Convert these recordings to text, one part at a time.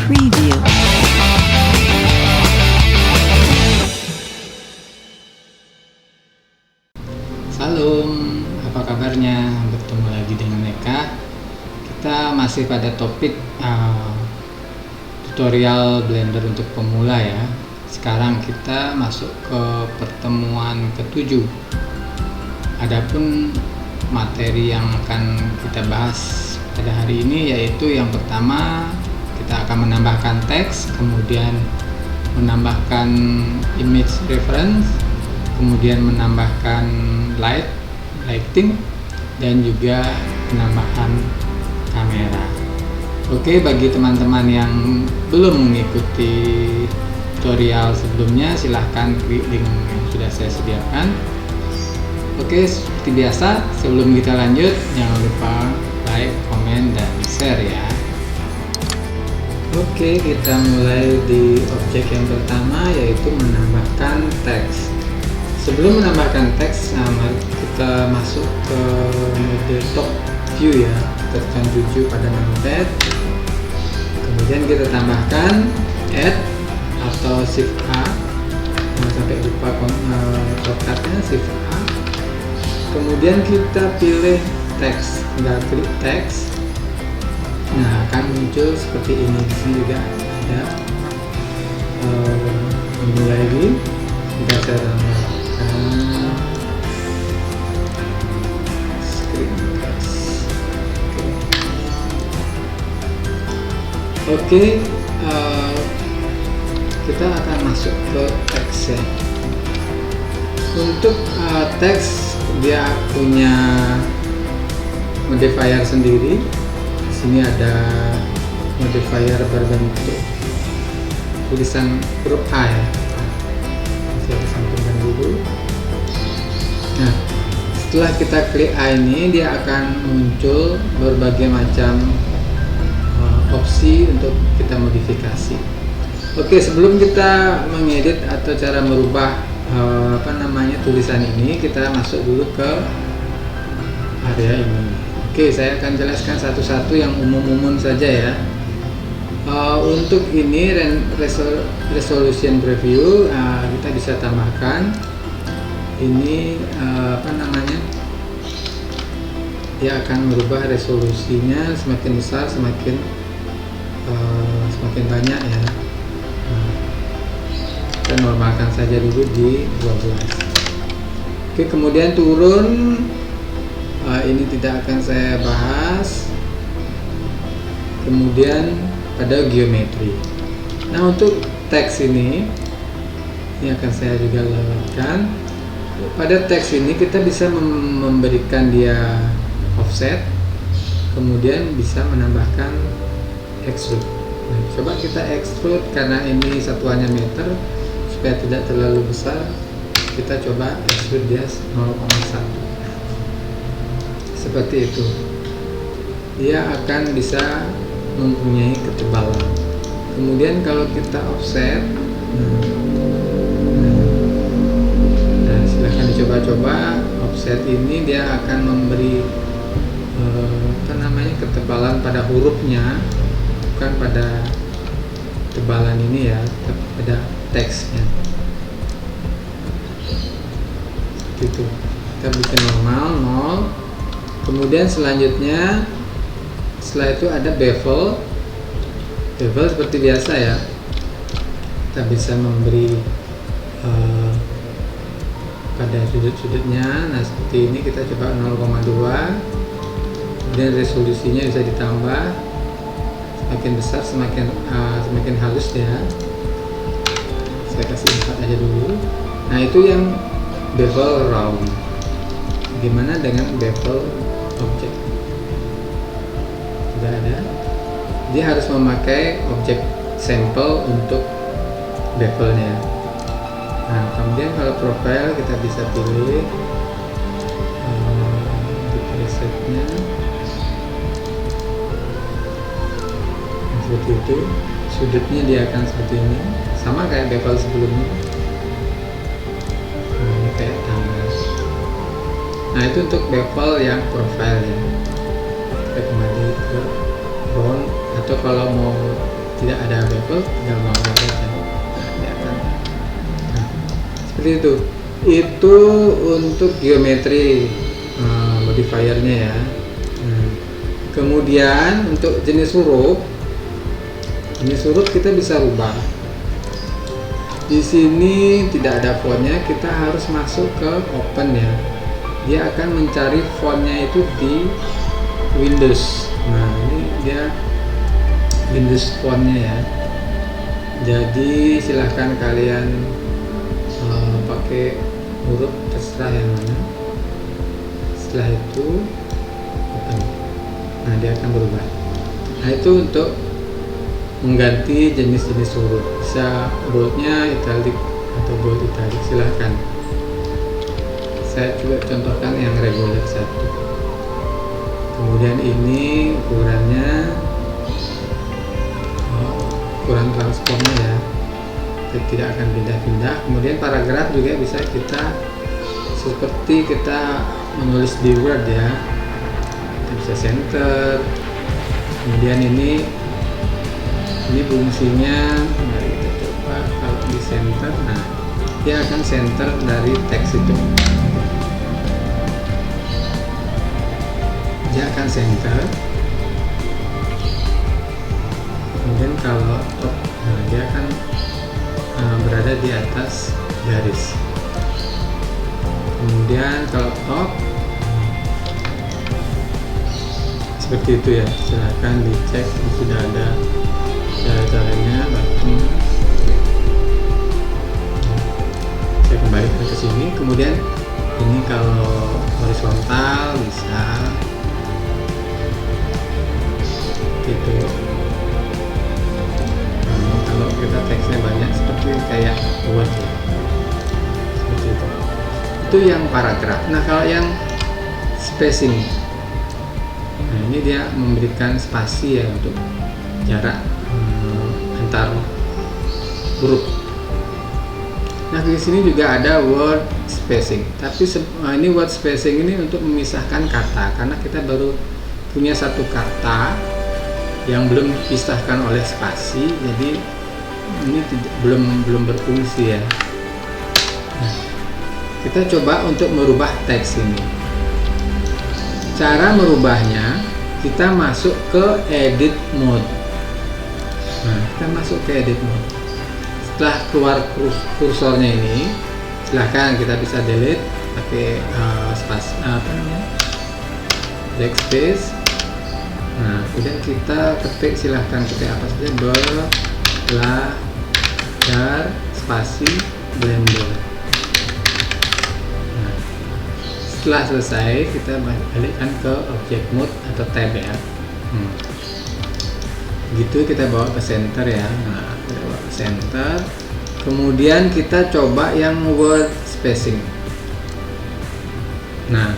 Preview. Salam, apa kabarnya? Bertemu lagi dengan Eka. Kita masih pada topik tutorial Blender untuk pemula ya. Sekarang kita masuk ke pertemuan ke-7. Adapun materi yang akan kita bahas pada hari ini yaitu yang pertama, kita akan menambahkan teks, kemudian menambahkan image reference, kemudian menambahkan lighting, dan juga penambahan kamera. Oke, bagi teman-teman yang belum mengikuti tutorial sebelumnya, silahkan klik link yang sudah saya sediakan. Oke, seperti biasa, sebelum kita lanjut, jangan lupa like, komen, dan share ya. Oke, kita mulai di objek yang pertama, yaitu menambahkan teks. Sebelum menambahkan teks, mari kita masuk ke mode top view ya. Kita tekan 7 pada numpad. Kemudian kita tambahkan add atau shift A. Jangan sampai lupa shortcutnya shift A. Kemudian kita pilih teks, tinggal klik teks. Nah, akan muncul seperti ini. Di sini juga ada ini lagi. Sudah saya tambahkan screen text. Oke, kita akan masuk ke teks ya. Untuk teks dia punya modifier sendiri. Di sini ada modifier berbentuk tulisan huruf A ya. Saya sampaikan dulu. Nah, setelah kita klik A ini, dia akan muncul berbagai macam opsi untuk kita modifikasi. Oke, sebelum kita mengedit atau cara merubah tulisan ini, kita masuk dulu ke area ini. Oke, saya akan jelaskan satu-satu yang umum-umum saja ya. Untuk ini resolution preview, kita bisa tambahkan ini dia akan merubah resolusinya semakin besar semakin banyak ya. Kita normalkan saja dulu di 12. Oke, kemudian turun, ini tidak akan saya bahas. Kemudian pada geometri. Nah, untuk teks ini akan saya juga lewatkan. Pada teks ini kita bisa memberikan dia offset, kemudian bisa menambahkan extrude. Nah, coba kita extrude karena ini satuannya meter, supaya tidak terlalu besar. Kita coba extrude dia 0,1 seperti itu. Dia akan bisa mempunyai ketebalan. Kemudian kalau kita offset, nah silahkan dicoba-coba. Offset ini dia akan memberi ketebalan pada hurufnya, bukan pada ketebalan ini ya, tapi pada teksnya. Gitu. Kita bikin normal 0. Kemudian selanjutnya, setelah itu ada bevel seperti biasa ya. Kita bisa memberi pada sudut-sudutnya. Nah, seperti ini kita coba 0,2. Kemudian resolusinya bisa ditambah, semakin besar semakin halus ya. Saya kasih 4 aja dulu. Nah, itu yang bevel round. Bagaimana dengan bevel objek? Tidak ada. Dia harus memakai objek sampel untuk bevelnya. Nah, kemudian kalau profile kita bisa pilih untuk presetnya seperti itu. Sudutnya dia akan seperti ini, sama kayak bevel sebelumnya. Nah, ini kayak tangga. Nah, itu untuk bevel yang profile ya. Kita kembali ke round, atau kalau mau tidak ada bevel, tinggal bawah saja. Nah, dia akan, nah, seperti itu untuk geometri modifiernya ya. Kemudian untuk jenis huruf kita bisa rubah. Di sini tidak ada fontnya, kita harus masuk ke open ya. Dia akan mencari fontnya itu di Windows. Nah, ini dia Windows fontnya ya. Jadi silahkan kalian pakai huruf terserah yang mana. Setelah itu open. Nah, dia akan berubah. Nah, itu untuk mengganti jenis-jenis huruf, bisa boldnya italic atau bold italic, silahkan. Saya juga contohkan yang regular 1. Kemudian ini ukurannya, ukuran transformnya ya, tidak akan pindah-pindah. Kemudian paragraf juga bisa kita seperti kita menulis di Word ya, kita bisa center. Kemudian ini fungsinya, mari kita coba kalau di center. Nah, dia akan center dari teks itu, dia akan center. Kemudian kalau top, nah dia akan berada di atas garis. Kemudian kalau top seperti itu ya, silahkan dicek, sudah ada caranya. Saya kembalikan ke sini. Kemudian ini kalau horizontal bisa gitu. Kalau kita teksnya banyak seperti kayak Word ya, seperti itu yang paragraf. Nah, kalau yang spacing, nah ini dia memberikan spasi ya untuk jarak antar huruf. Nah, di sini juga ada word spacing, tapi ini word spacing ini untuk memisahkan kata, karena kita baru punya satu kata yang belum dipisahkan oleh spasi, jadi ini belum berfungsi ya. Nah, kita coba untuk merubah teks ini. Cara merubahnya, kita masuk ke edit mode. Nah, kita masuk ke edit mode. Setelah keluar kursornya ini, silahkan kita bisa delete pakai backspace. Nah, kemudian kita ketik, silahkan ketik apa saja, belajar spasi Blender. Nah, setelah selesai, kita balikkan ke object mode atau tab ya. Gitu kita bawa ke center ya. Nah, kita bawa ke center. Kemudian kita coba yang word spacing. Nah,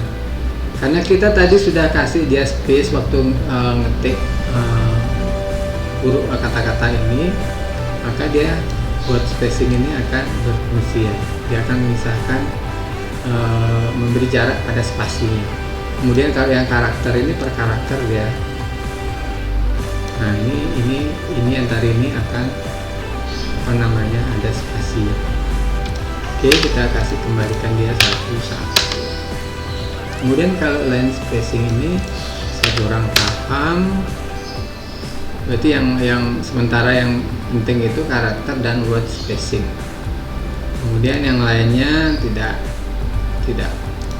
karena kita tadi sudah kasih dia space waktu ngetik huruf kata-kata ini, maka dia word spacing ini akan berfungsi ya. Dia akan memisahkan, memberi jarak pada spasinya. Kemudian kalau yang karakter ini per karakter dia. Nah, ini antara ini akan ada spasi. Oke, kita kasih kembalikan dia satu-satu. Kemudian kalau line spacing ini saya kurang paham, berarti yang sementara yang penting itu karakter dan word spacing. Kemudian yang lainnya tidak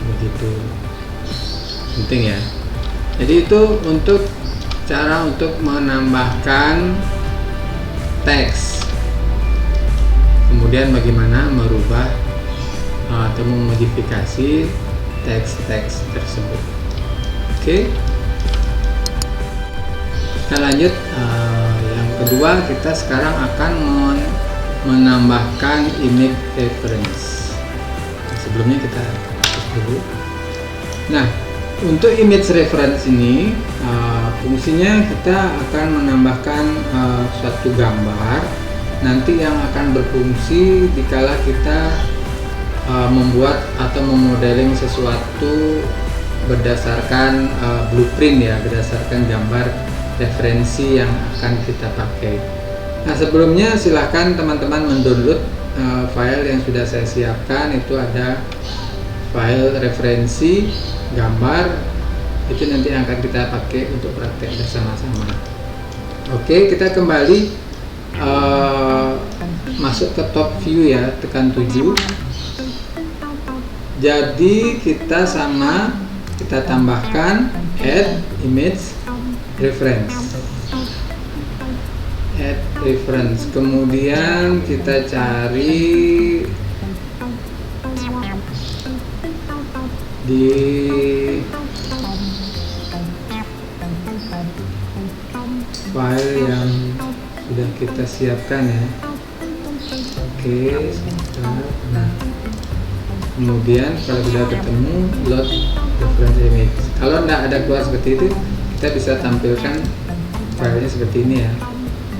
begitu penting ya. Jadi itu untuk cara untuk menambahkan teks. Kemudian bagaimana merubah atau memodifikasi teks-teks tersebut. Oke. Kita lanjut. Yang kedua, kita sekarang akan menambahkan image reference. Sebelumnya kita hapus dulu. Nah, untuk image reference ini fungsinya kita akan menambahkan suatu gambar nanti yang akan berfungsi dikala kita membuat atau memodeling sesuatu berdasarkan blueprint ya, berdasarkan gambar referensi yang akan kita pakai. Nah, sebelumnya silahkan teman-teman mendownload file yang sudah saya siapkan. Itu ada file referensi gambar, itu nanti akan kita pakai untuk praktek bersama-sama. Oke, kita kembali masuk ke top view ya, tekan 7. Jadi kita tambahkan add image reference, kemudian kita cari di file yang sudah kita siapkan ya. Oke, sebentar. Nah, kemudian kalau sudah ketemu, load reference image. Kalau tidak ada keluar seperti itu, kita bisa tampilkan filenya seperti ini ya.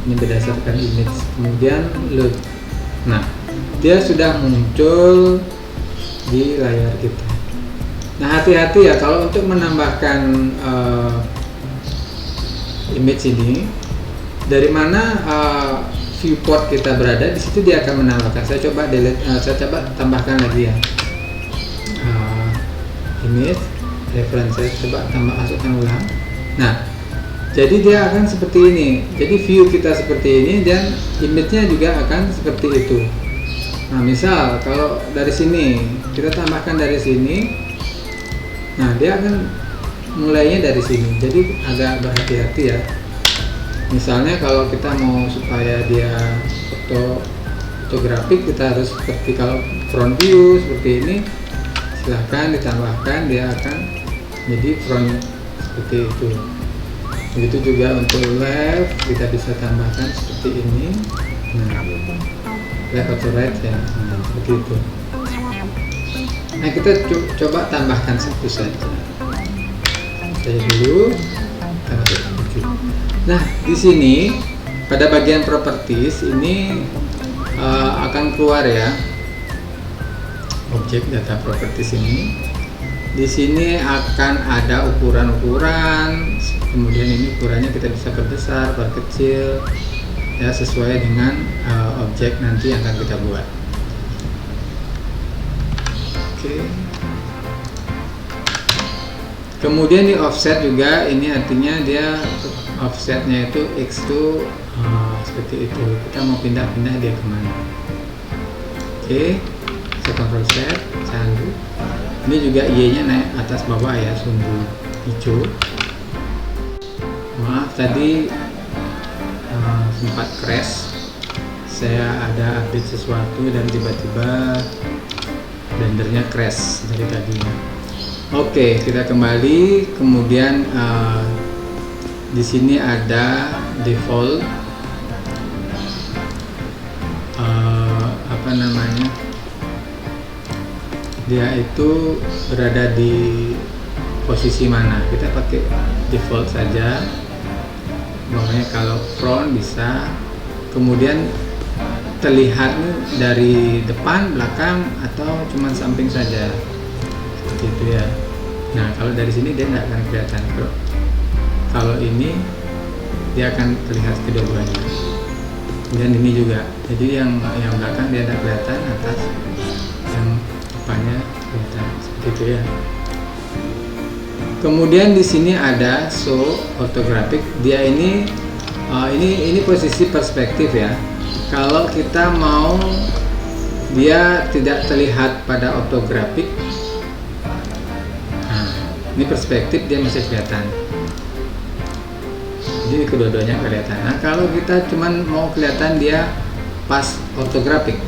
Ini berdasarkan image. Kemudian load. Nah, dia sudah muncul di layar kita. Nah, hati-hati ya kalau untuk menambahkan image ini, dari mana viewport kita berada, di situ dia akan menambahkan. Saya coba tambahkan lagi ya, image reference. Saya coba masukkan ulang. Nah, jadi dia akan seperti ini. Jadi view kita seperti ini dan image-nya juga akan seperti itu. Nah, misal kalau dari sini kita tambahkan dari sini, nah dia akan mulainya dari sini. Jadi agak berhati-hati ya. Misalnya kalau kita mau supaya dia fotografik, kita harus seperti kalau front view seperti ini, silahkan ditambahkan, dia akan jadi front seperti itu. Begitu juga untuk left, kita bisa tambahkan seperti ini. Nah, left atau right ya, nah, seperti itu. Nah, kita coba tambahkan satu saja. Saya dulu tambah 7. Nah, di sini pada bagian properties ini akan keluar ya objek data properties ini. Di sini akan ada ukuran-ukuran, kemudian ini ukurannya kita bisa perbesar, perkecil ya sesuai dengan objek nanti yang akan kita buat. Oke. Kemudian di offset juga, ini artinya dia offsetnya itu X itu seperti itu. Kita mau pindah-pindah dia kemana. Oke, saya Ctrl Z, candu. Ini juga Y nya naik atas bawah ya, sumbu hijau. Maaf tadi sempat crash, saya ada update sesuatu dan tiba-tiba blendernya crash dari tadinya. Oke, kita kembali. Kemudian di sini ada default apa namanya? Dia itu berada di posisi mana? Kita pakai default saja. Makanya kalau front bisa. Kemudian terlihat dari depan, belakang, atau cuma samping saja. Seperti itu ya. Nah, kalau dari sini dia tidak akan kelihatan, bro. Kalau ini dia akan terlihat kedua-duanya. Dan ini juga. Jadi yang belakang dia tidak kelihatan, atas yang depannya kelihatan. Seperti itu ya. Kemudian di sini ada show orthographic. Dia ini posisi perspektif ya. Kalau kita mau dia tidak terlihat pada orthographic, nah, ini perspektif dia masih kelihatan. Jadi kedua-duanya kelihatan. Nah, kalau kita cuman mau kelihatan dia pas orthographic,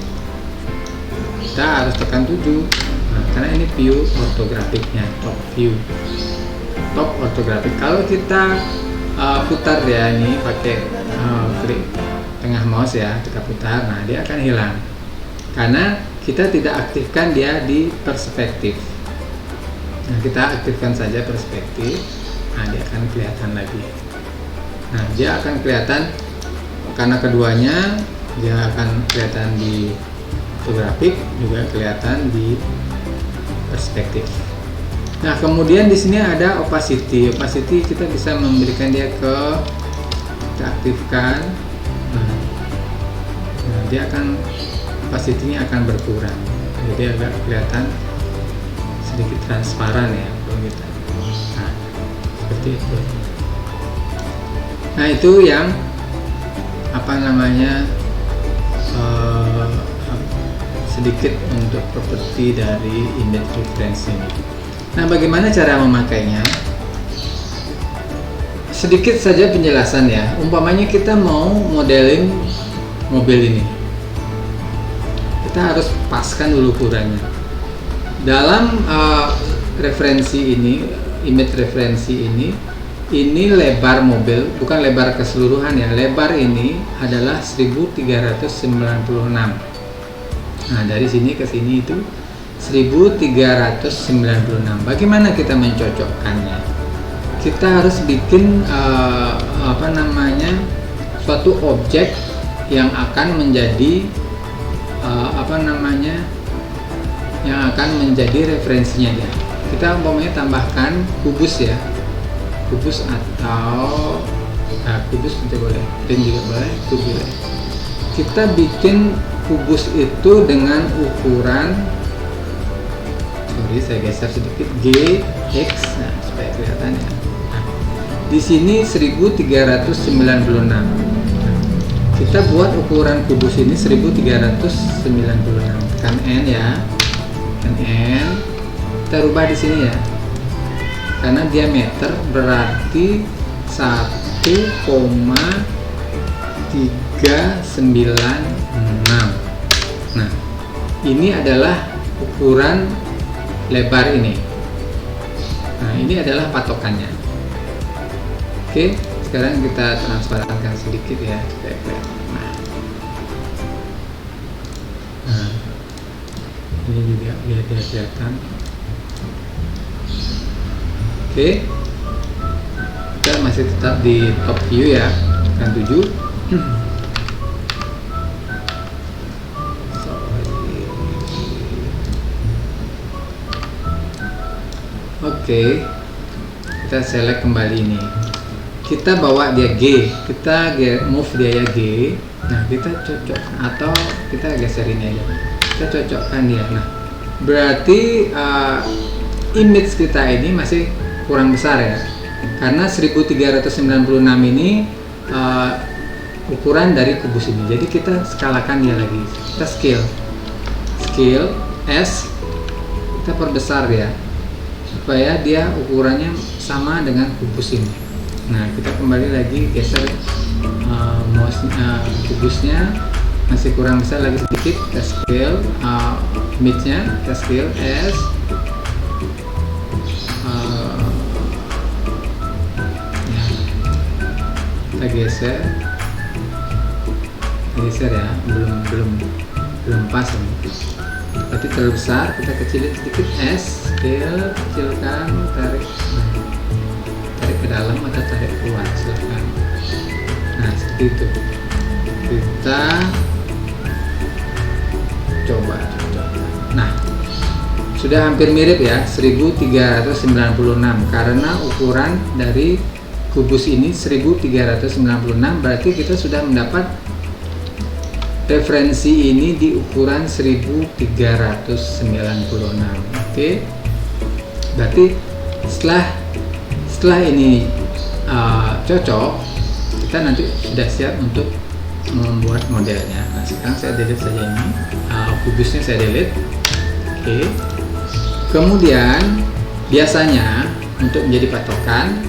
kita harus tekan 7. Nah, karena ini view orthographicnya, top view, top orthographic. Kalau kita putar ya, ini pakai klik tengah mouse ya, kita putar, nah dia akan hilang karena kita tidak aktifkan dia di perspektif. Nah, kita aktifkan saja perspektif, nah dia akan kelihatan lagi. Nah, dia akan kelihatan karena keduanya, dia akan kelihatan di orthographic, juga kelihatan di perspektif. Nah, kemudian di sini ada opacity. Opacity kita bisa memberikan dia kita aktifkan. Nah, dia akan opacity-nya akan berkurang, jadi agak kelihatan sedikit transparan ya kalau kita. Nah, seperti itu. Nah, itu yang apa namanya sedikit untuk properti dari image reference ini. Nah, bagaimana cara memakainya? Sedikit saja penjelasan ya. Umpamanya kita mau modeling mobil ini, kita harus paskan dulu ukurannya. Dalam referensi ini, image referensi ini lebar mobil, bukan lebar keseluruhan ya. Lebar ini adalah 1396. Nah, dari sini ke sini itu 1396. Bagaimana kita mencocokkannya? Kita harus bikin suatu objek yang akan menjadi yang akan menjadi referensinya ya. Kita umpamanya tambahkan kubus ya, kubus atau kubus itu boleh, ring juga boleh, itu boleh. Kita bikin kubus itu dengan ukuran, saya geser sedikit, GX, nah, supaya kelihatan ya. Nah, di sini 1396. Kita buat ukuran kubus ini 1396. Tekan N ya, tekan N. Kita rubah di sini ya, karena diameter berarti 1,396. Nah, ini adalah ukuran lebar ini. Nah, ini adalah patokannya. Oke, sekarang kita transparankan sedikit ya supaya kelihatan. Nah, ini juga biar dia kelihatan. Oke, kita masih tetap di top view ya, tekan 7. Oke, kita select kembali ini. Kita bawa dia G, kita move dia ya G. Nah, kita cocok atau kita geser ini aja. Kita cocokkan dia. Nah, berarti image kita ini masih kurang besar ya, karena 1396 ini ukuran dari kubus ini. Jadi kita skalakan dia lagi. Kita scale S, kita perbesar ya, supaya dia ukurannya sama dengan kubus ini. Nah, kita kembali lagi geser kubusnya, masih kurang besar lagi sedikit. Kita scale image-nya, kita scale S, kita geser ya, belum pas ini. Berarti terlalu besar, kita kecilin sedikit S, scale, kecilkan, tarik ke dalam atau tarik keluar, silahkan. Nah, seperti itu. Kita coba. Nah, sudah hampir mirip ya, 1396, karena ukuran dari kubus ini 1396, berarti kita sudah mendapat referensi ini di ukuran 1396. Oke, berarti setelah ini cocok, kita nanti sudah siap untuk membuat modelnya. Nah, sekarang saya delete saja ini, kubusnya saya delete. Oke, kemudian biasanya untuk menjadi patokan,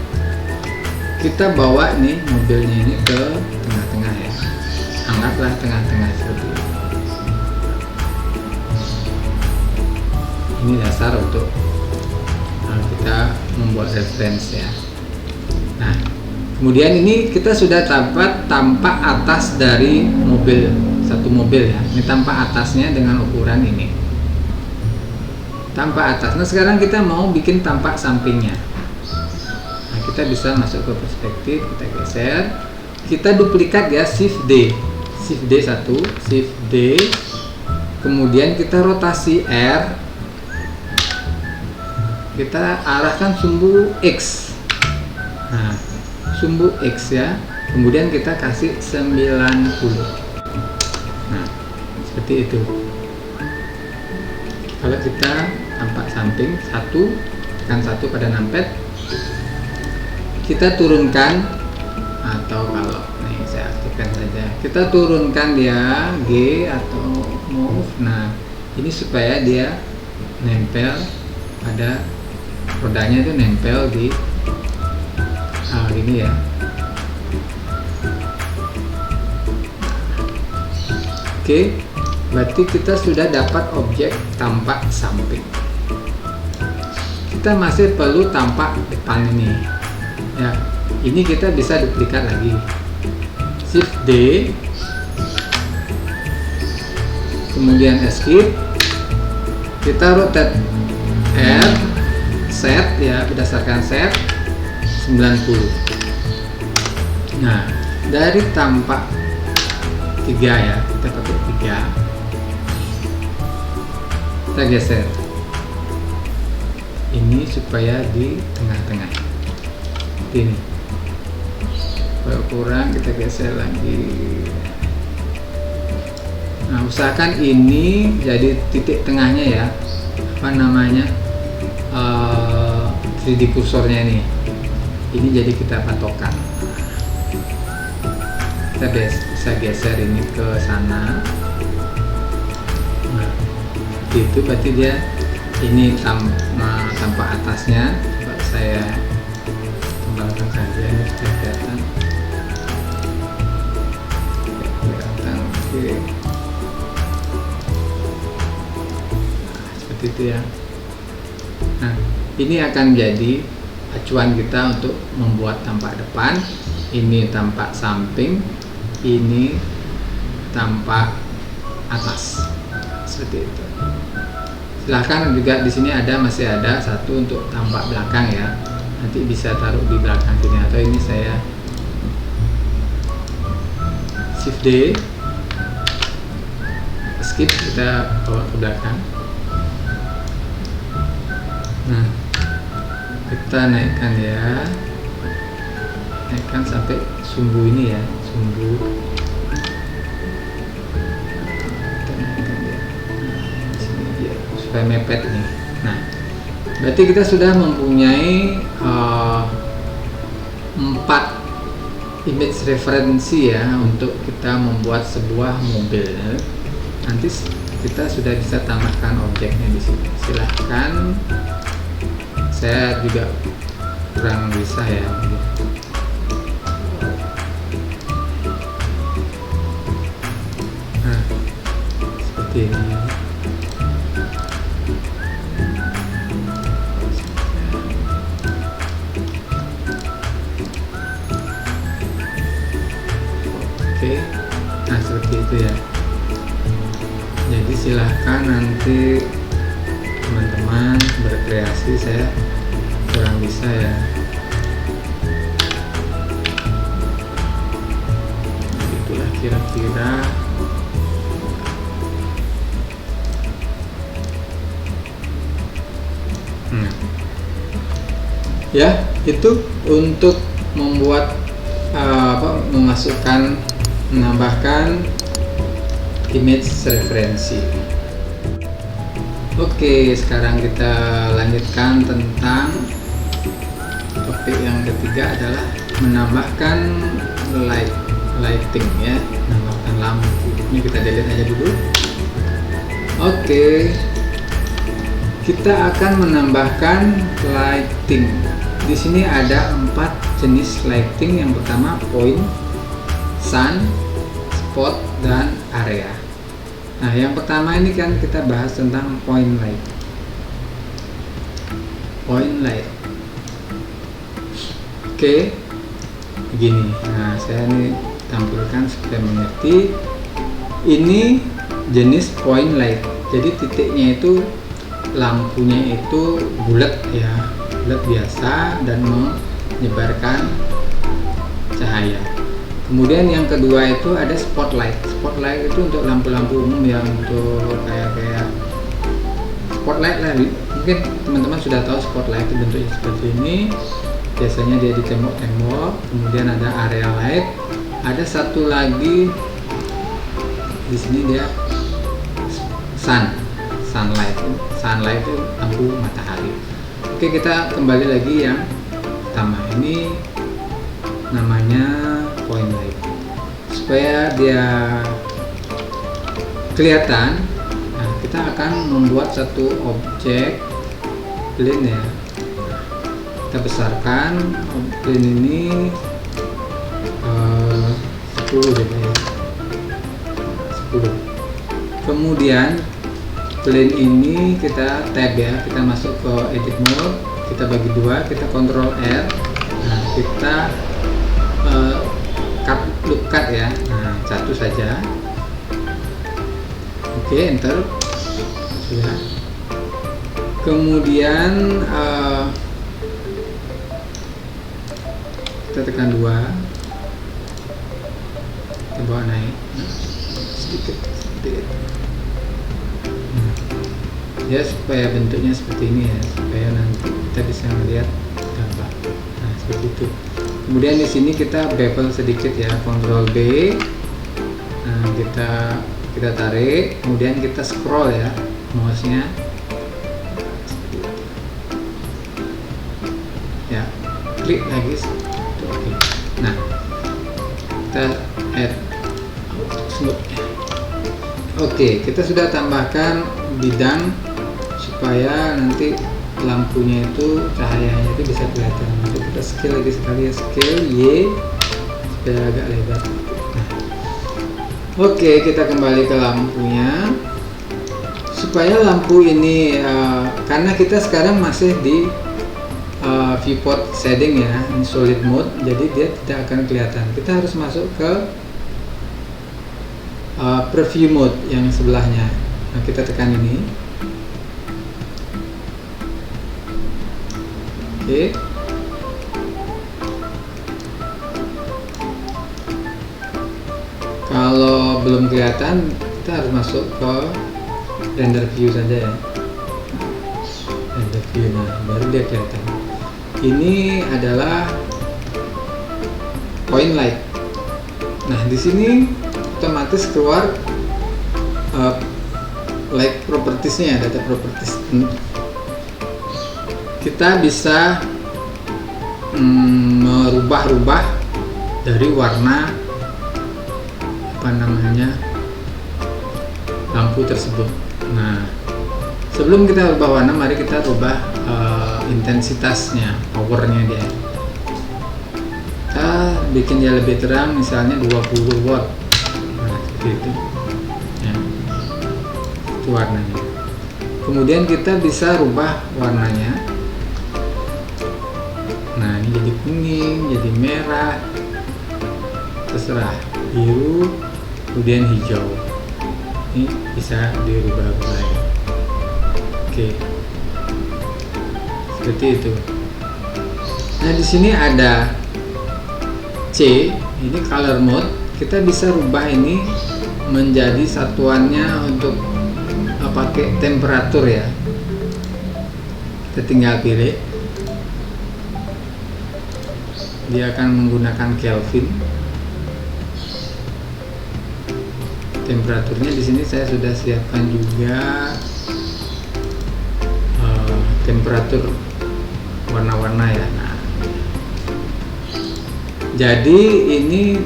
kita bawa nih mobilnya ini ke tengah-tengah ya, anggaplah tengah-tengah seperti ini. Ini dasar untuk kita membuat referensi ya. Nah, kemudian ini kita sudah dapat tampak atas dari mobil, satu mobil ya. Ini tampak atasnya dengan ukuran ini, tampak atas. Nah, sekarang kita mau bikin tampak sampingnya. Nah, kita bisa masuk ke perspektif, kita geser, kita duplikat ya, Shift D 1, Shift D, kemudian kita rotasi R, kita arahkan sumbu X. Nah, sumbu X ya, kemudian kita kasih 90. Nah, seperti itu. Kalau kita tampak samping tekan satu pada numpad, kita turunkan, atau kalau nih saya aktifkan saja, kita turunkan dia G atau move. Nah, ini supaya dia nempel pada rodanya, itu nempel di ini ya. Oke, berarti kita sudah dapat objek tampak samping. Kita masih perlu tampak depan ini ya. Ini kita bisa duplikat lagi, Shift D, kemudian escape, kita rotate R, set ya, berdasarkan set 90. Nah, dari tampak 3 ya, kita pakai 3, kita geser ini supaya di tengah-tengah ini. Kalau kurang kita geser lagi. Nah, usahakan ini jadi titik tengahnya ya, apa namanya, 3D kursornya ini jadi kita patokan. Kita bisa geser ini ke sana. Nah, itu berarti dia ini tampak atasnya. Coba saya kembangkan saja, ini sudah kelihatan. Oke. Nah, seperti itu ya. Nah, ini akan jadi acuan kita untuk membuat tampak depan, ini tampak samping, ini tampak atas, seperti itu. Silahkan juga di sini masih ada satu untuk tampak belakang ya, nanti bisa taruh di belakang sini, atau ini saya Shift D, skip, kita bawa ke belakang. Nah, kita naikkan ya, naikkan sampai sumbu ini ya, sumbu. Kita naikkan ya, di sini dia supaya mepet nih. Nah, berarti kita sudah mempunyai 4 image referensi ya untuk kita membuat sebuah mobil. Nanti kita sudah bisa tambahkan objeknya di sini. Silahkan. Saya juga kurang bisa ya. Nah, seperti ini. Oke, nah seperti itu ya. Jadi silahkan nanti teman-teman berkreasi, saya kurang bisa ya. Itulah kira-kira. Ya, itu untuk membuat menambahkan image referensi. Oke, sekarang kita lanjutkan tentang topik yang ketiga, adalah menambahkan lighting ya, menambahkan lampu. Ini kita delete aja dulu. Oke, kita akan menambahkan lighting. Di sini ada 4 jenis lighting. Yang pertama point, sun, spot, dan area. Nah, yang pertama ini kan kita bahas tentang point light. Point light. Oke, begini. Nah, saya ini tampilkan supaya mengerti. Ini jenis point light. Jadi titiknya itu, lampunya itu bulat ya, bulat biasa dan menyebarkan cahaya. Kemudian yang kedua itu ada spotlight. Spotlight itu untuk lampu-lampu umum yang untuk kayak spotlight lah. Mungkin teman-teman sudah tahu spotlight itu bentuknya seperti ini. Biasanya dia di tembok-tembok. Kemudian ada area light. Ada satu lagi di sini dia sunlight itu lampu matahari. Oke, kita kembali lagi yang pertama. Ini namanya point light. Supaya dia kelihatan, nah, kita akan membuat satu objek plane ya. Kita besarkan plane ini 10 gitu ya, 10. Kemudian plane ini kita tab ya, kita masuk ke edit mode, kita bagi dua, kita Ctrl R, nah kita look cut ya, nah satu saja, oke, enter, sudah. Kemudian kita tekan 2, kita bawa naik sedikit. Ya, supaya bentuknya seperti ini ya, supaya nanti kita bisa melihat gambar. Nah, seperti itu. Kemudian di sini kita bevel sedikit ya, Ctrl B. Nah, kita tarik, kemudian kita scroll ya, mouse-nya. Ya, klik lagi. Oke. Nah, kita add smooth. Oke, kita sudah tambahkan bidang supaya nanti lampunya itu, cahayanya itu bisa kelihatan. Nanti kita scale lagi sekali ya, scale Y supaya agak lebar. Nah, oke, kita kembali ke lampunya. Supaya lampu ini karena kita sekarang masih di viewport shading ya, in solid mode, jadi dia tidak akan kelihatan. Kita harus masuk ke preview mode yang sebelahnya. Nah, kita tekan ini. Oke. Kalau belum kelihatan, kita harus masuk ke render view saja ya. Render view, nah baru dia kelihatan. Ini adalah point light. Nah, di sini otomatis keluar light propertiesnya, data properties. Kita bisa merubah-rubah dari warna lampu tersebut. Nah, sebelum kita rubah warna, mari kita rubah intensitasnya, powernya dia. Kita bikin dia lebih terang, misalnya 20 watt. Nah, seperti itu ya, itu warnanya. Kemudian kita bisa rubah warnanya. Nah, ini jadi kuning, jadi merah, terserah, biru, kemudian hijau. Ini bisa dirubah-rubah ya. Oke, seperti itu. Nah, di sini ada C, ini color mode. Kita bisa rubah ini menjadi satuannya untuk pakai temperatur ya. Kita tinggal pilih. Dia akan menggunakan Kelvin. Temperaturnya di sini saya sudah siapkan juga temperatur warna-warna ya. Nah, jadi ini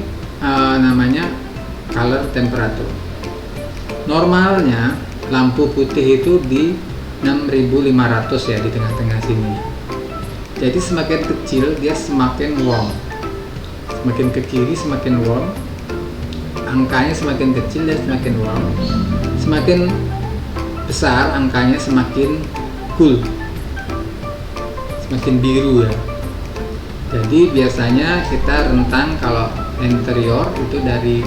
namanya color temperatur. Normalnya lampu putih itu di 6500 ya, di tengah-tengah sini. Jadi semakin kecil dia semakin warm, semakin ke kiri semakin warm, angkanya semakin kecil dia semakin warm, semakin besar angkanya semakin cool, semakin biru ya. Jadi biasanya kita rentang kalau interior itu dari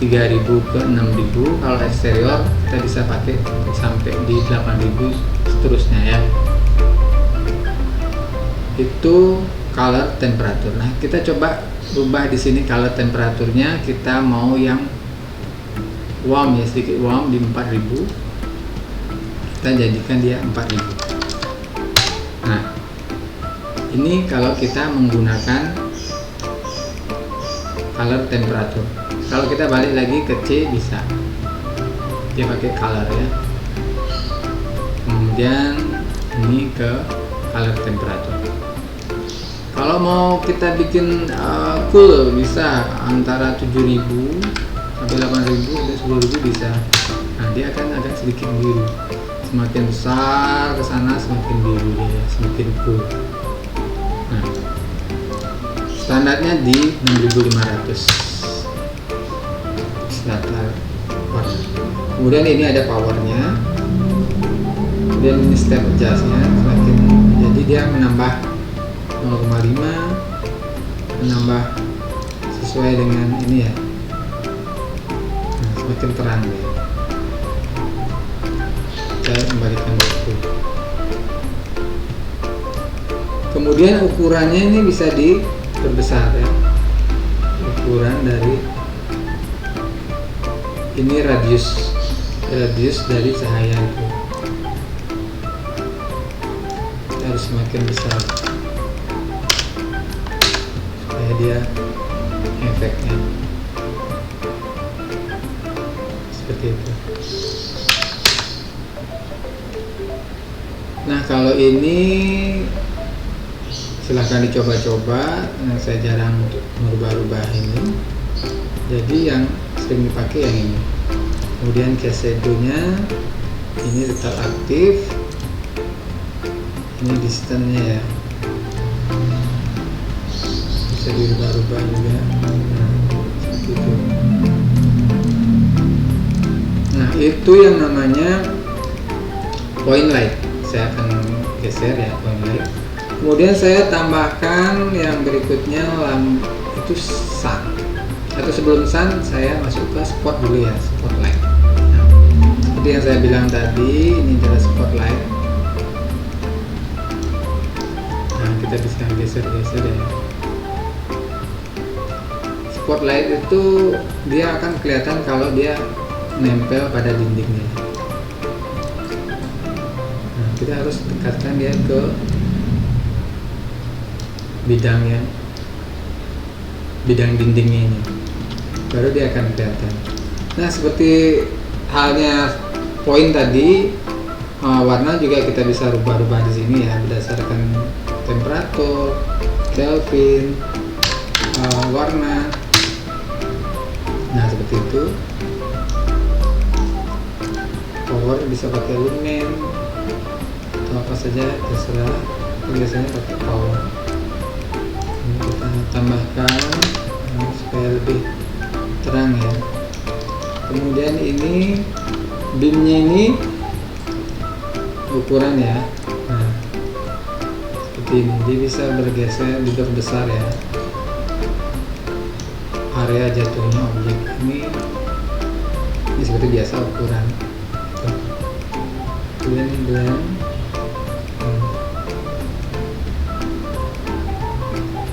3000 ke 6000, kalau eksterior kita bisa pakai sampai di 8000 seterusnya ya. Itu color temperatur. Nah, kita coba rubah di sini color temperaturnya, kita mau yang warm ya, sedikit warm di 4000. Kita jadikan dia 4000. Nah, ini kalau kita menggunakan color temperatur. Kalau kita balik lagi ke C bisa. dia pakai color ya. Kemudian ini ke color temperature. Kalau mau kita bikin cool bisa antara 7000 sampai 8000 dan 10000 bisa. Nah, dia akan agak sedikit biru. Semakin besar ke sana semakin biru dia, semakin cool. Nah, standarnya di 6500 standar warna. Kemudian ini ada powernya. Kemudian ini step adjustnya, semakin jadi dia menambah 0,5, menambah sesuai dengan ini ya. Nah, semakin terang ya. Saya kembalikan waktu. Kemudian ukurannya ini bisa diperbesar ya. Ukuran dari ini radius dari cahaya itu harus semakin besar supaya dia efeknya seperti itu. Nah, kalau ini silahkan dicoba-coba. Nah, saya jarang untuk merubah-rubah ini, jadi yang sering dipakai yang ini. Kemudian case shadow-nya ini tetap aktif, ini distance-nya ya bisa dirubah-rubah juga. Nah, seperti itu. Nah, itu yang namanya point light. Saya akan geser ya point light. Kemudian saya tambahkan yang berikutnya itu sun. Atau sebelum sun saya masuk ke spot dulu ya, spotlight. Nah, seperti yang saya bilang tadi, ini adalah spotlight. Nah, kita bisa geser-geser ya. Spotlight itu dia akan kelihatan kalau dia nempel pada dindingnya. Nah, kita harus dekatkan dia ke bidang dindingnya ini, baru dia akan kelihatan. Nah, seperti halnya poin tadi, warna juga kita bisa rubah-rubah di sini ya, berdasarkan temperatur, Kelvin, warna. Nah, seperti itu. Power bisa pakai lumen atau apa saja terserah. Biasanya pakai power. Ini kita tambahkan supaya lebih terang ya. Kemudian ini beamnya ini ukuran ya. Nah, seperti ini, dia bisa bergeser, diperbesar ya. Area jatuhnya objek ini seperti biasa ukuran. Kemudian ini blend.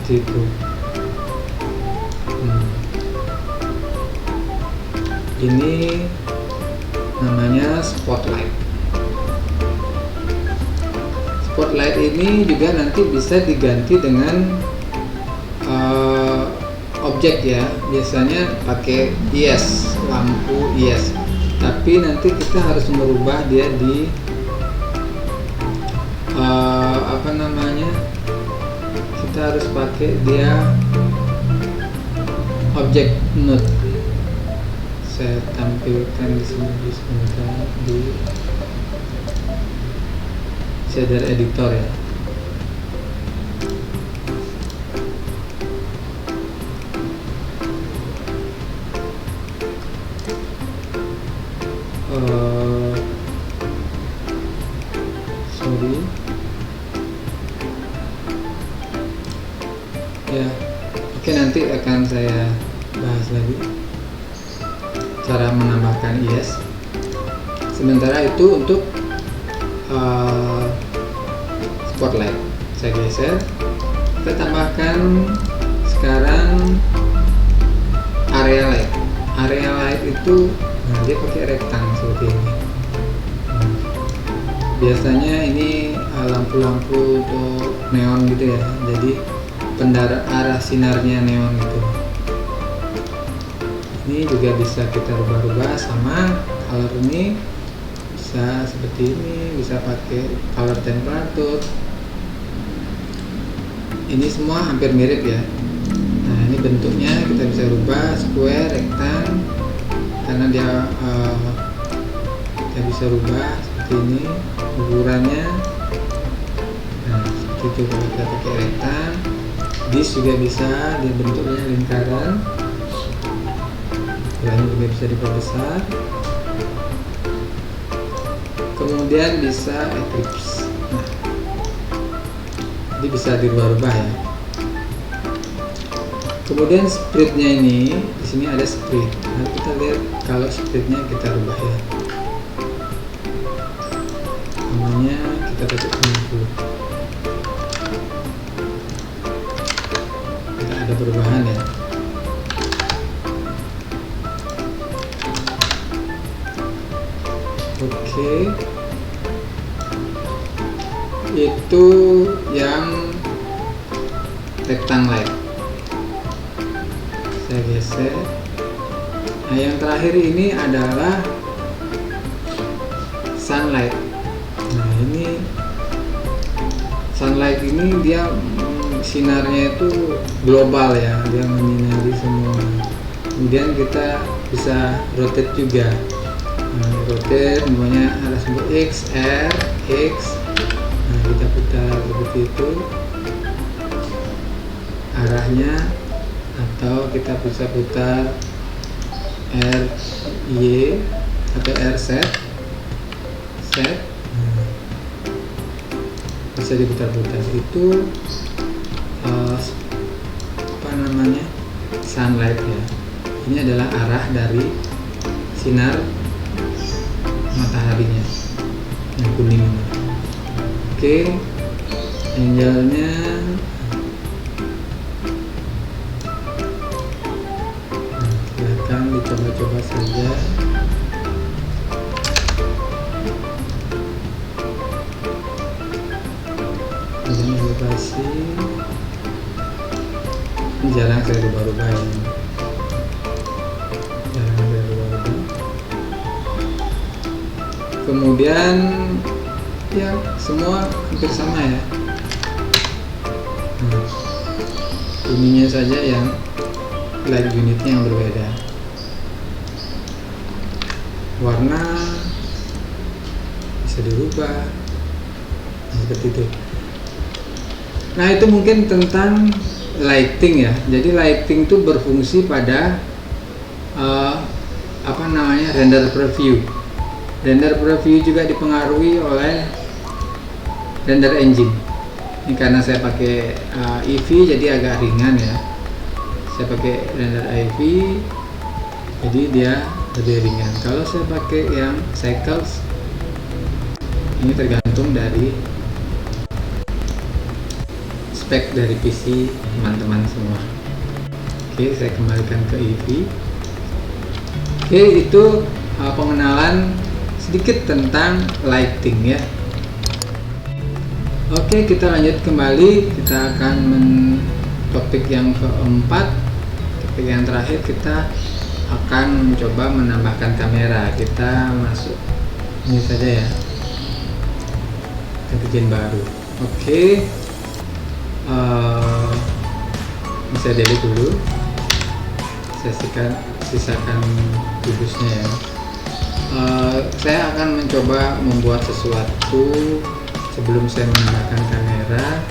Itu ini namanya spotlight. Spotlight ini juga nanti bisa diganti dengan objek ya, biasanya pakai IS, lampu IS, tapi nanti kita harus merubah dia di apa namanya, kita harus pakai dia objek node. Saya tampilkan di sini sebentar di shader editor ya. Sorry ya, oke, nanti akan saya bahas lagi cara menambahkan IS. Sementara itu untuk spotlight saya geser, kita tambahkan sekarang area light. Area light itu dia pakai rektang seperti ini. Biasanya ini lampu-lampu untuk neon gitu ya, jadi arah sinarnya neon gitu. Ini juga bisa kita rubah-rubah, sama color ini bisa seperti ini, bisa pakai color temperature. Ini semua hampir mirip ya. Nah, ini bentuknya kita bisa rubah square, rectangle, karena dia kita bisa rubah seperti ini ukurannya. Nah, seperti itu kalau kita pakai rectangle. Disk juga bisa, dia bentuknya lingkaran, ukurannya juga bisa diperbesar. Kemudian bisa eclipse. Nah, jadi bisa dirubah-rubah ya. Kemudian spreadnya ini, di sini ada spread. Nah, kita lihat kalau spreadnya kita rubah ya. Namanya kita tutup dulu. Tidak ada perubahan ya. Oke. Itu yang rectangle. Saya geser. Nah, yang terakhir ini adalah sunlight. Nah, ini sunlight ini dia sinarnya itu global ya, dia menyinari semua. Kemudian kita bisa rotate juga. Nah, rotate namanya ada simbol X, R, X. Nah, kita putar seperti itu arahnya, atau kita bisa putar R, Y, atau R set. Bisa diputar-putar. Itu apa namanya, sunlight ya. Ini adalah arah dari sinar mataharinya yang kuning ini. Oke, angle-nya silakan dicoba-coba saja. Kemudian elevasi ini jarang saya rubah-rubah ya. Kemudian ya semua hampir sama ya. Nah, ininya saja yang light unitnya yang berbeda. Warna bisa dirubah. Nah, seperti itu. Nah, itu mungkin tentang lighting ya. Jadi lighting itu berfungsi pada render preview. Render preview juga dipengaruhi oleh render engine. Ini karena saya pakai Eevee jadi agak ringan ya. Saya pakai render Eevee jadi dia lebih ringan. Kalau saya pakai yang Cycles, ini tergantung dari spek dari PC teman-teman semua. Oke, saya kembalikan ke Eevee. Oke, itu pengenalan sedikit tentang lighting ya. Oke, kita lanjut kembali. Kita akan topik yang keempat. Topik yang terakhir, kita akan mencoba menambahkan kamera. Kita masuk ini saja ya. Kita bikin baru. Oke. Bisa delete dulu. Saya sisakan kubusnya ya. Saya akan mencoba membuat sesuatu sebelum saya menambahkan kamera.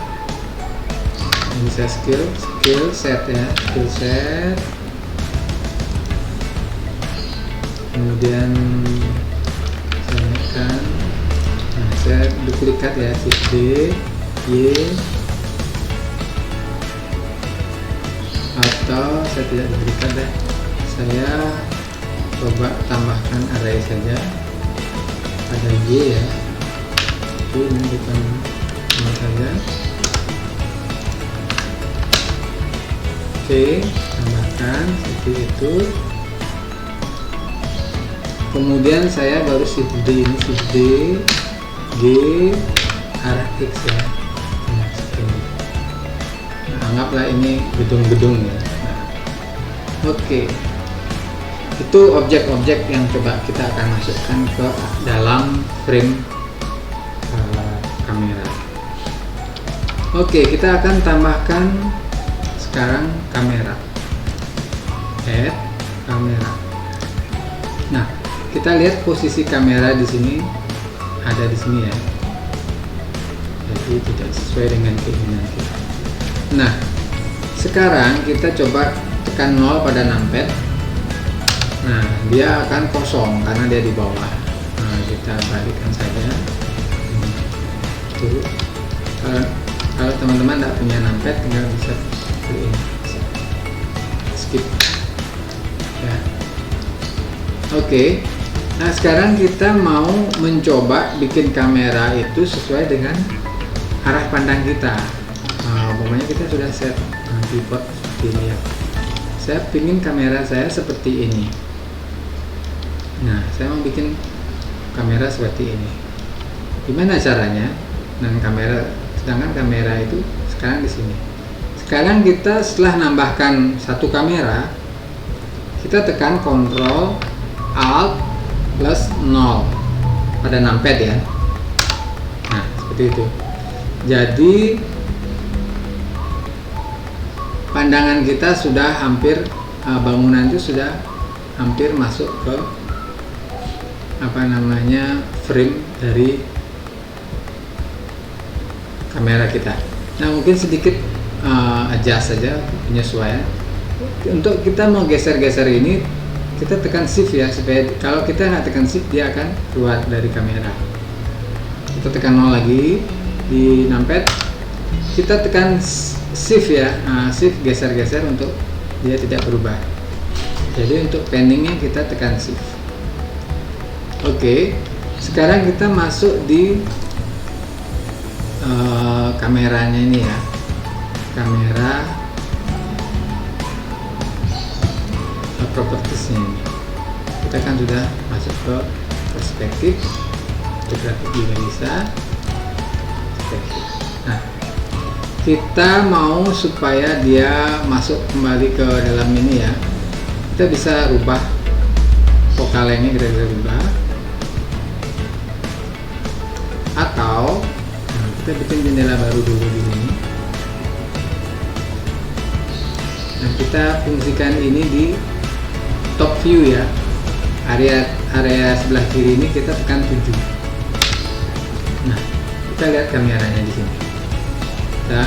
Ini saya skill set ya, skill set. Kemudian saya tekan. Nah, saya duplikat ya, shift D, Y, atau saya tidak duplikat deh. Saya coba tambahkan array saja pada Y ya. Ini bukan sama saja. Oke, tambahkan seperti itu. Kemudian saya baru shift D, ini shift D, G, arah X ya. Nah, anggaplah ini gedung-gedung ya. Nah, oke. itu objek-objek yang coba kita akan masukkan ke dalam frame kamera. Oke, kita akan tambahkan sekarang kamera, add kamera. Nah, kita lihat posisi kamera di sini ada di sini ya, jadi tidak sesuai dengan keinginan kita. Nah, sekarang kita coba tekan 0 pada numpad. Nah, dia akan kosong karena dia di bawah. Nah, kita balikkan saja. Tuh, kalau teman-teman tidak punya numpad, tinggal bisa seperti ini, skip ya. Oke. Nah, sekarang kita mau mencoba bikin kamera itu sesuai dengan arah pandang kita. Umpamanya kita sudah set tripod seperti ini ya. Saya ingin kamera saya seperti ini. Nah, saya mau bikin kamera seperti ini. Gimana caranya? Dan sedangkan kamera itu sekarang di sini. Sekarang kita setelah nambahkan satu kamera, kita tekan Ctrl Alt plus 0 pada numpad ya. Nah, seperti itu. Jadi pandangan kita sudah hampir, bangunan itu sudah hampir masuk ke frame dari kamera kita. Nah, mungkin sedikit adjust saja, penyesuaian. Untuk kita mau geser-geser ini, kita tekan shift ya, supaya kalau kita nggak tekan shift dia akan keluar dari kamera. Kita tekan 0 lagi di numpad, kita tekan shift ya, shift geser-geser untuk dia tidak berubah. Jadi untuk panningnya kita tekan shift. Oke, sekarang kita masuk di kameranya ini ya, kamera propertiesnya ini. Kita kan sudah masuk ke perspektif, fotografik juga bisa. Nah, kita mau supaya dia masuk kembali ke dalam ini ya, kita bisa rubah vokalnya, kita bisa rubah, atau kita bikin jendela baru dulu di sini. Nah, kita fungsikan ini di top view ya, area sebelah kiri ini kita tekan 7. Nah, kita lihat kameranya di sini. Kita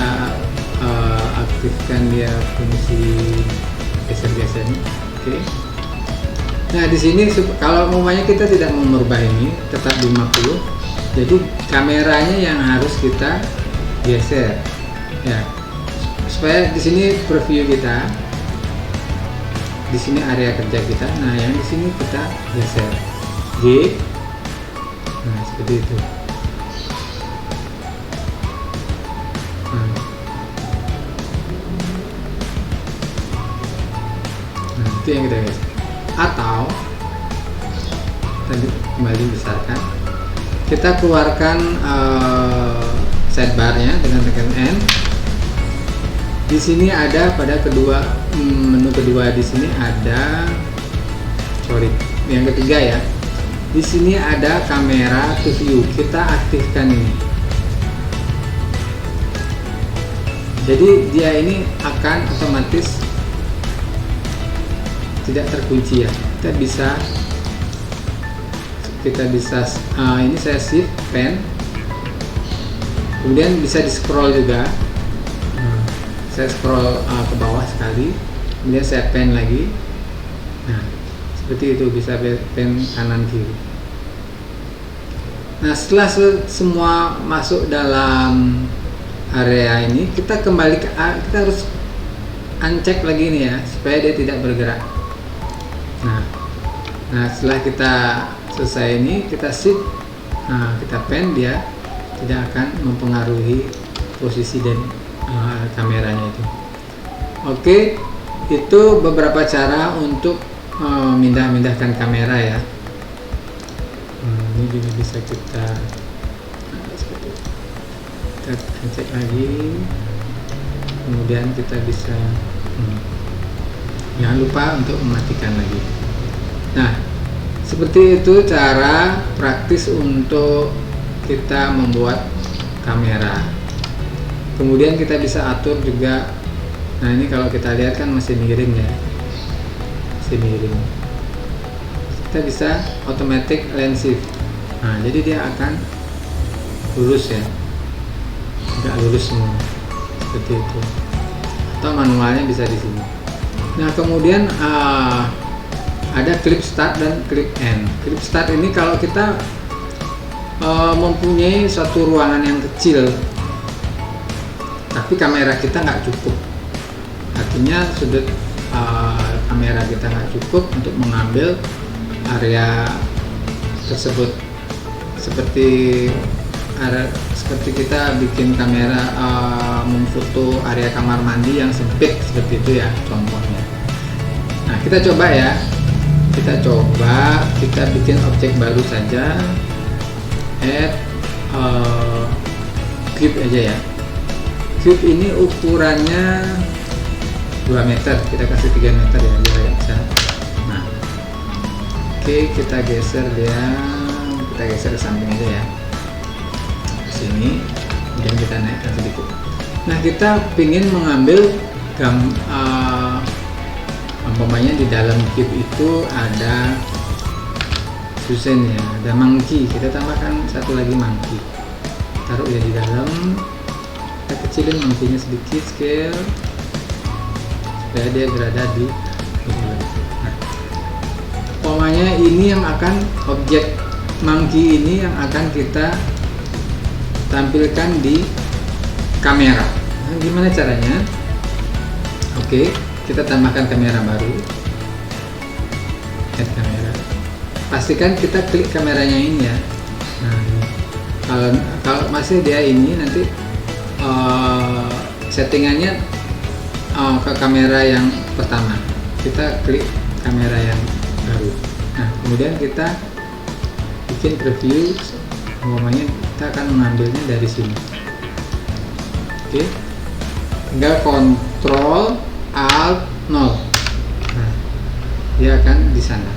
aktifkan dia fungsi geser-geser ini. Oke. Nah, di sini kalau umpamanya kita tidak mau merubah ini, tetap 50. Jadi kameranya yang harus kita geser ya, supaya di sini preview kita, di sini area kerja kita. Nah, yang di sini kita geser G. Nah, seperti itu. Nah, itu yang kita geser. Atau tadi kembali besarkan, kita keluarkan sidebarnya dengan tekan N. Di sini ada pada menu kedua di sini ada, yang ketiga ya. Di sini ada kamera to view, kita aktifkan ini. Jadi dia ini akan otomatis tidak terkunci ya. Kita bisa ini saya shift pen, kemudian bisa di scroll juga. Saya scroll ke bawah sekali, kemudian saya pen lagi. Nah, seperti itu, bisa pen kanan kiri. Nah, setelah semua masuk dalam area ini, kita kembali kita harus uncheck lagi nih ya, supaya dia tidak bergerak. Nah, setelah kita selesai ini, kita shift, kita pen, dia tidak akan mempengaruhi posisi dan kameranya itu. Oke, itu beberapa cara untuk mindah-mindahkan kamera ya. Ini juga bisa kita cek lagi, kemudian kita bisa jangan lupa untuk mematikan lagi. Nah, seperti itu cara praktis untuk kita membuat kamera. Kemudian kita bisa atur juga. Nah, ini kalau kita lihat kan masih miring ya, masih miring. Kita bisa automatic lens shift. Nah, jadi dia akan lurus ya, nggak lurus semua seperti itu. Atau manualnya bisa di sini. Nah, kemudian ada clip start dan clip end. Clip start ini kalau kita mempunyai suatu ruangan yang kecil, tapi kamera kita nggak cukup. Artinya sudut kamera kita nggak cukup untuk mengambil area tersebut. Seperti kita bikin kamera memfoto area kamar mandi yang sempit seperti itu ya contohnya. Nah, kita coba ya. Kita bikin objek baru saja. Add cube aja ya. Cube ini ukurannya 2 meter, kita kasih 3 meter ya biar bisa. Nah, oke, kita geser ke samping aja ya, ke sini, kemudian kita naikkan sedikit. Nah, kita ingin mengambil umpamanya di dalam cube itu ada Susan ya, ada monkey, kita tambahkan satu lagi monkey, taruh ya di dalam. Kita kecilin monkey-nya sedikit scale supaya dia berada di dalam. Nah, umpamanya ini yang akan objek monkey ini yang akan kita tampilkan di kamera. Nah, gimana caranya? Oke, kita tambahkan kamera baru. Add kamera. Pastikan kita klik kameranya ini ya. Nah, kalau masih dia ini nanti settingannya ke kamera yang pertama. Kita klik kamera yang baru. Nah, kemudian kita bikin preview. Umpamanya kita akan mengambilnya dari sini. Oke, tinggal Ctrl Alt 0. Nah, dia akan di sana.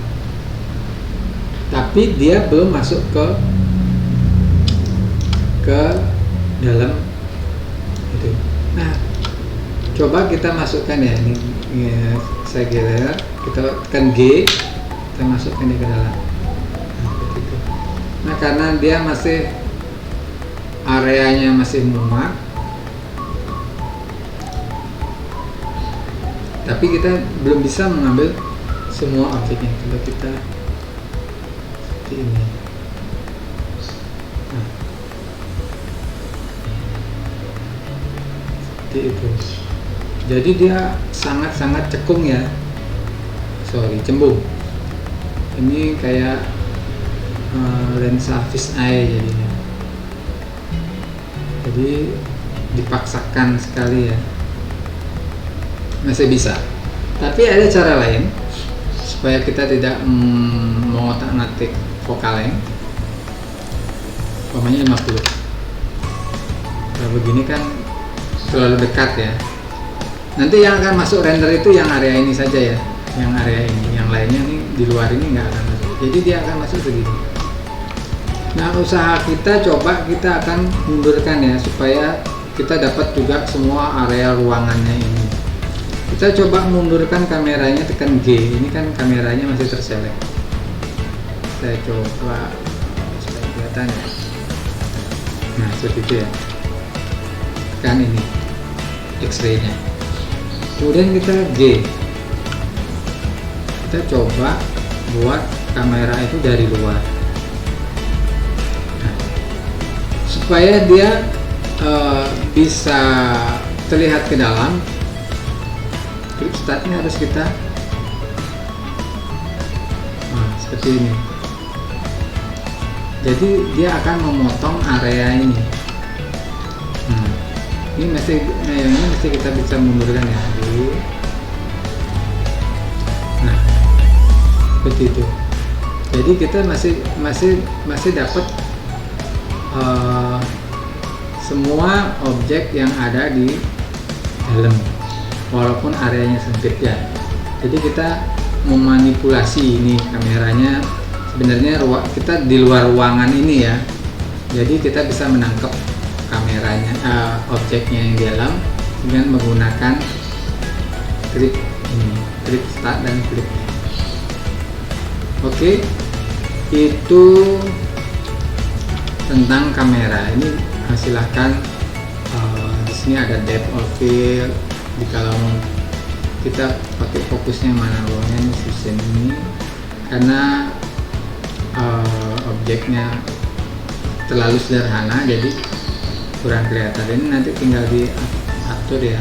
Tapi dia belum masuk ke dalam itu. Nah, coba kita masukkan ya ini ya, saya geser, kita tekan G, kita masukkan dia ke dalam. Nah, karena dia masih areanya masih muat, tapi kita belum bisa mengambil semua objeknya. Coba kita seperti ini. Nah, seperti itu. Jadi dia sangat-sangat cekung ya, cembung. Ini kayak lensa fish eye jadinya. Jadi dipaksakan sekali ya. Masih bisa. Tapi ada cara lain supaya kita tidak mengotak-ngatik focal length. Umpamanya 50. Kalau begini kan terlalu dekat ya. Nanti yang akan masuk render itu yang area ini saja ya, yang area ini, yang lainnya nih di luar ini nggak akan masuk. Jadi dia akan masuk segini. Nah, usaha kita kita akan mundurkan ya supaya kita dapat juga semua area ruangannya ini. Kita coba mundurkan kameranya, tekan G. Ini kan kameranya masih terselect. Saya coba supaya kelihatan ya. Nah, seperti itu ya. Tekan ini X-ray-nya. Kemudian kita G. Kita coba buat kamera itu dari luar. Nah, supaya dia bisa terlihat ke dalam, clip startnya harus kita seperti ini. Jadi dia akan memotong area ini. Ini mesti kita bisa mundurkan ya dulu. Nah, seperti itu. Jadi kita masih dapat semua objek yang ada di dalam, walaupun areanya sempit ya. Jadi kita memanipulasi ini kameranya. Sebenarnya kita di luar ruangan ini ya, jadi kita bisa menangkap kameranya, objeknya yang di dalam dengan menggunakan klik ini, klik start dan klik. Oke, itu tentang kamera. Ini silahkan di sini ada depth of field. Kalau kita pakai fokusnya mana ruangnya, ini fusion ini karena objeknya terlalu sederhana jadi kurang kelihatan. Ini nanti tinggal diatur ya,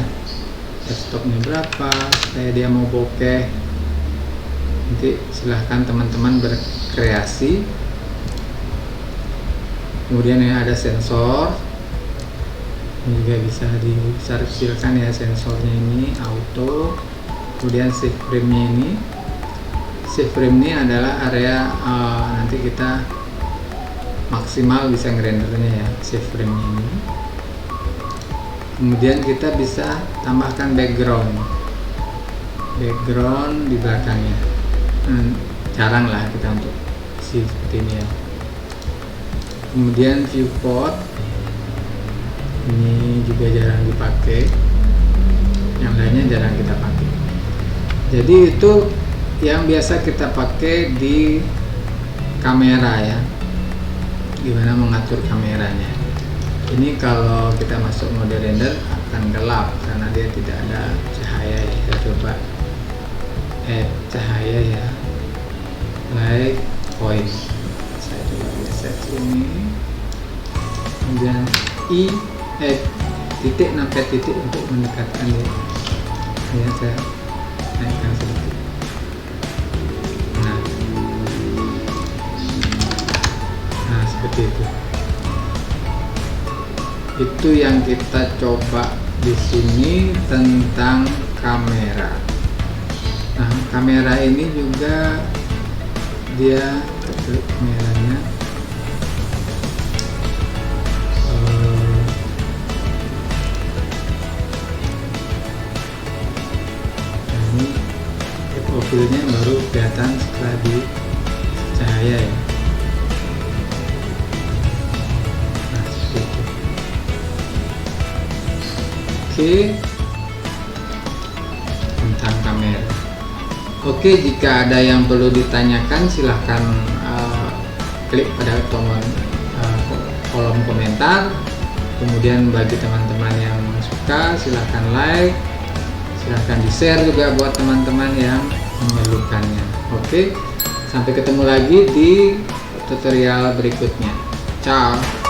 stopnya berapa, kayak dia mau bokeh. Nanti silahkan teman-teman berkreasi. Kemudian ini ada sensor, ini juga bisa dikecilkan ya sensornya, ini auto. Kemudian save frame-nya ini, save frame ini adalah area nanti kita maksimal bisa ngerendernya ya, save frame-nya ini. Kemudian kita bisa tambahkan background di belakangnya. Jarang lah kita untuk seperti ini ya. Kemudian viewport ini juga jarang dipakai, yang lainnya jarang kita pakai. Jadi itu yang biasa kita pakai di kamera ya, gimana mengatur kameranya. Ini kalau kita masuk mode render akan gelap karena dia tidak ada cahaya ya. Kita coba add cahaya ya, light point. Saya coba set ini, kemudian add titik sampai titik untuk mendekatkan dia. Ya, saya naikkan sedikit. Nah seperti itu. Itu yang kita coba di sini tentang kamera. Nah, kamera ini juga dia klik kameranya. Ini profilnya baru kelihatan setelah di cahaya ya. Oke, tentang kamera. Oke, jika ada yang perlu ditanyakan silahkan klik pada tombol kolom komentar. Kemudian bagi teman-teman yang suka silahkan like, silahkan di share juga buat teman-teman yang memerlukannya. Oke, sampai ketemu lagi di tutorial berikutnya. Ciao.